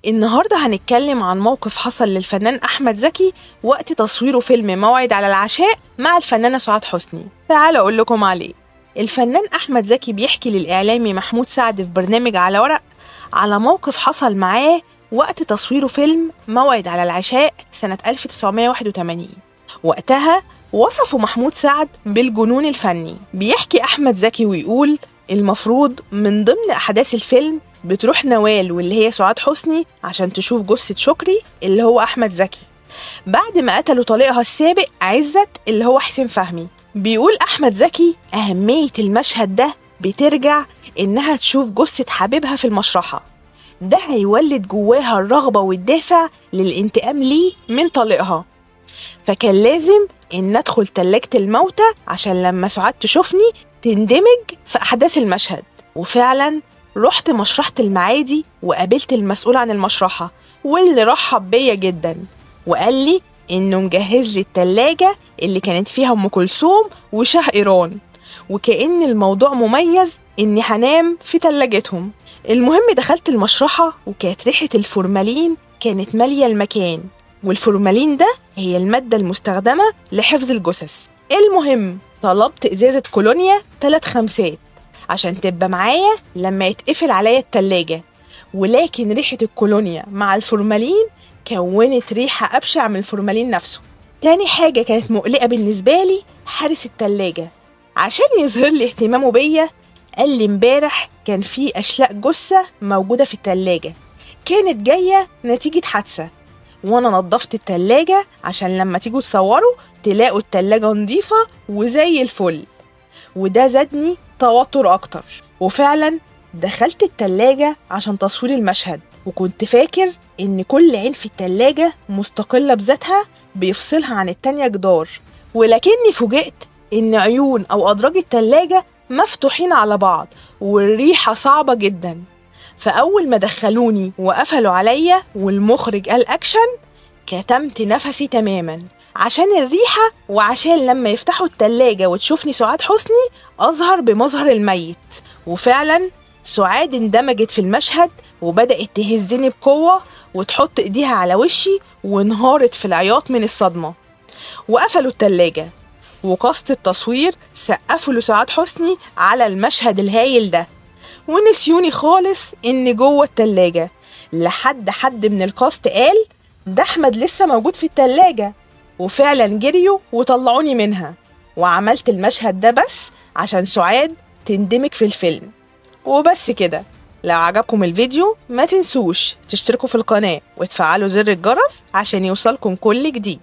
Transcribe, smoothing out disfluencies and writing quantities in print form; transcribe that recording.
النهاردة هنتكلم عن موقف حصل للفنان أحمد زكي وقت تصويره فيلم موعد على العشاء مع الفنانة سعاد حسني. تعالوا أقول لكم عليه. الفنان أحمد زكي بيحكي للإعلامي محمود سعد في برنامج على ورق على موقف حصل معاه وقت تصويره فيلم موعد على العشاء سنة 1981. وقتها وصفه محمود سعد بالجنون الفني. بيحكي أحمد زكي ويقول: المفروض من ضمن أحداث الفيلم بتروح نوال واللي هي سعاد حسني عشان تشوف جثة شكري اللي هو أحمد زكي بعد ما قتلوا طليقها السابق عزت اللي هو حسين فهمي. بيقول أحمد زكي أهمية المشهد ده بترجع إنها تشوف جثة حبيبها في المشرحة، ده هيولد جواها الرغبة والدافع للانتقام ليه من طليقها، فكان لازم إن أدخل تلاجة الموتى عشان لما سعاد تشوفني تندمج في أحداث المشهد. وفعلا رحت مشرحة المعادي وقابلت المسؤول عن المشرحة واللي رحب بيا جدا وقال لي إنه مجهز لي التلاجة اللي كانت فيها أم كلثوم وشاه إيران، وكأن الموضوع مميز إني هنام في تلاجتهم. المهم دخلت المشرحة وكانت ريحة الفورمالين كانت مالية المكان، والفورمالين ده هي المادة المستخدمة لحفظ الجثث. المهم طلبت إزازة كولونيا 3 خمسات عشان تبقى معايا لما يتقفل عليا التلاجة، ولكن ريحة الكولونيا مع الفورمالين كونت ريحة أبشع من الفورمالين نفسه. تاني حاجة كانت مقلقة بالنسبة لي حارس التلاجة، عشان يظهر لي اهتمامه بيا قال لي امبارح كان في أشلاء جثة موجودة في التلاجة كانت جاية نتيجة حادثة، وانا نظفت التلاجة عشان لما تيجوا تصوروا تلاقوا التلاجة نظيفة وزي الفل، وده زادني توتر اكتر. وفعلا دخلت التلاجة عشان تصوير المشهد، وكنت فاكر ان كل عين في التلاجة مستقلة بذاتها بيفصلها عن التانية جدار، ولكني فوجئت ان عيون او ادراج التلاجة مفتوحين على بعض والريحة صعبة جدا. فأول ما دخلوني وقفلوا عليا والمخرج قال أكشن كتمت نفسي تماما عشان الريحة، وعشان لما يفتحوا التلاجة وتشوفني سعاد حسني أظهر بمظهر الميت. وفعلا سعاد اندمجت في المشهد وبدأت تهزني بقوة وتحط ايديها على وشي وانهارت في العياط من الصدمة. وقفلوا التلاجة وقصة التصوير سقفوا لسعاد حسني على المشهد الهايل ده، ونسيوني خالص إني جوه التلاجة، لحد حد من الكاست قال ده أحمد لسه موجود في التلاجة، وفعلا جريوا وطلعوني منها. وعملت المشهد ده بس عشان سعاد تندمج في الفيلم. وبس كده. لو عجبكم الفيديو ما تنسوش تشتركوا في القناة وتفعلوا زر الجرس عشان يوصلكم كل جديد.